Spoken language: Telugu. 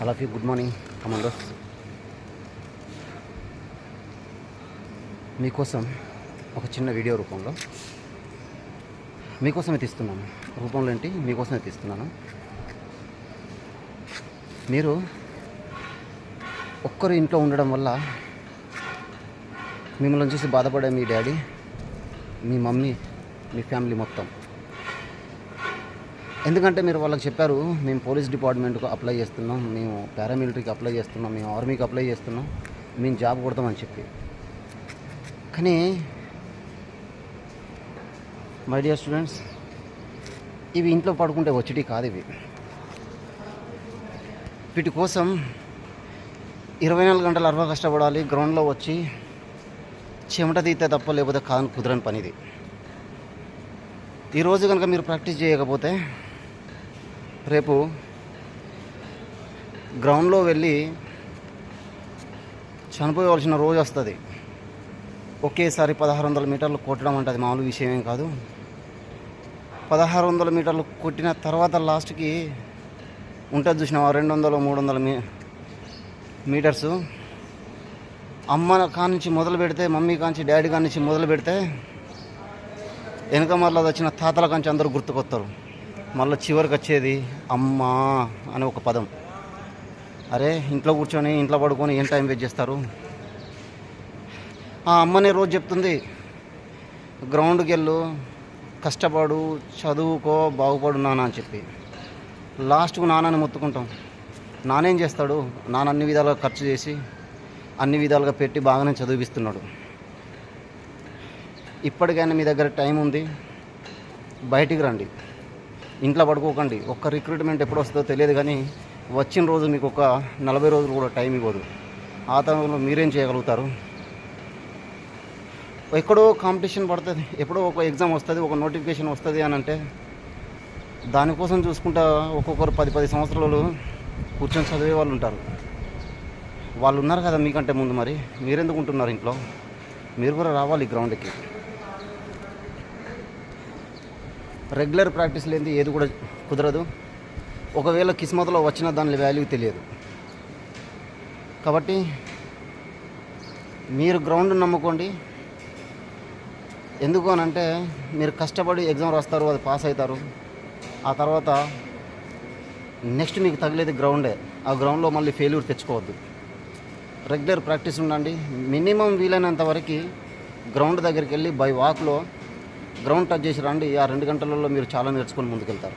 All of you good morning commandos. మీకోసం ఒక చిన్న వీడియో రూపంలో మీకోసమే తీస్తున్నాను. రూపంలో ఏంటి, మీకోసమే తీస్తున్నాను. మీరు ఒక్కరు ఇంట్లో ఉండడం వల్ల మిమ్మల్ని చూసి బాధపడే మీ డాడీ, మీ మమ్మీ, మీ ఫ్యామిలీ మొత్తం. ఎందుకంటే మీరు వాళ్ళకి చెప్పారు, మేము పోలీస్ డిపార్ట్మెంట్కు అప్లై చేస్తున్నాం, మేము పారామిలిటరీకి అప్లై చేస్తున్నాం, మేము ఆర్మీకి అప్లై చేస్తున్నాం, మేము జాబ్ కొడతామని చెప్పి. కానీ మై డియర్ స్టూడెంట్స్, ఇవి ఇంట్లో పడుకుంటే వచ్చేటి కాదు. వీటి కోసం 24 గంటలు అరవై కష్టపడాలి. గ్రౌండ్లో వచ్చి చెమట తీస్తే తప్ప లేకపోతే కుదరని పని ఇది. ఈరోజు కనుక మీరు ప్రాక్టీస్ చేయకపోతే రేపు గ్రౌండ్లో వెళ్ళి చనిపోయవలసిన రోజు వస్తుంది. ఒకేసారి 1600 మీటర్లు కొట్టడం అంటే అది మామూలు విషయం ఏం కాదు. 1600 మీటర్లు కొట్టిన తర్వాత లాస్ట్కి ఉంటుంది చూసినావా, 200-300 మీటర్సు. అమ్మ కానించి మొదలు పెడితే, మమ్మీ కానించి, డాడీ కానించి మొదలు పెడితే వెనక మళ్ళీ వచ్చిన తాతల కాంచి అందరూ గుర్తుకొస్తారు. మళ్ళీ చివరికి వచ్చేది అమ్మా అనే ఒక పదం. అరే, ఇంట్లో కూర్చొని ఇంట్లో పడుకొని ఏం టైం వేస్ట్ చేస్తారు. ఆ అమ్మనే రోజు చెప్తుంది, గ్రౌండ్కి వెళ్ళు, కష్టపడు, చదువుకో, బాగుపడు నాన్న అని చెప్పి. లాస్ట్కు నాన్నని మొత్తుకుంటాం. నానేం చేస్తాడు? నాన్న అన్ని విధాలుగా ఖర్చు చేసి అన్ని విధాలుగా పెట్టి బాగానే చదివిస్తున్నాడు. ఇప్పటికైనా మీ దగ్గర టైం ఉంది, బయటికి రండి, ఇంట్లో పడుకోకండి. ఒక్క రిక్రూట్మెంట్ ఎప్పుడు వస్తుందో తెలియదు, కానీ వచ్చిన రోజు మీకు ఒక 40 రోజులు కూడా టైం ఇవ్వదు. ఆ సమయంలో మీరేం చేయగలుగుతారు? ఎక్కడో కాంపిటీషన్ పడుతుంది, ఎప్పుడో ఒక ఎగ్జామ్ వస్తుంది, ఒక నోటిఫికేషన్ వస్తుంది అని అంటే దానికోసం చూసుకుంటా ఒక్కొక్కరు 10 సంవత్సరాలు కూర్చొని చదివే వాళ్ళు ఉంటారు. వాళ్ళు ఉన్నారు కదా మీకంటే ముందు, మరి మీరెందుకు ఉంటున్నారు ఇంట్లో? మీరు కూడా రావాలి గ్రౌండ్కి. రెగ్యులర్ ప్రాక్టీస్ లేనిది ఏది కూడా కుదరదు. ఒకవేళ కిస్మత్లో వచ్చిన దాని వాల్యూ తెలియదు. కాబట్టి మీరు గ్రౌండ్ నమ్ముకోండి. ఎందుకు అని అంటే మీరు కష్టపడి ఎగ్జామ్ రాస్తారు, అది పాస్ అవుతారు. ఆ తర్వాత నెక్స్ట్ మీకు తగిలేది గ్రౌండే. ఆ గ్రౌండ్లో మళ్ళీ ఫెయిల్యూర్ తెచ్చుకోవద్దు. రెగ్యులర్ ప్రాక్టీస్ ఉండండి. మినిమం వీలైనంత వరకు గ్రౌండ్ దగ్గరికి వెళ్ళి బై వాక్లో గ్రౌండ్ టచ్ చేసి రండి. ఆ 2 గంటలలో మీరు చాలా నేర్చుకొని ముందుకెళ్తారు.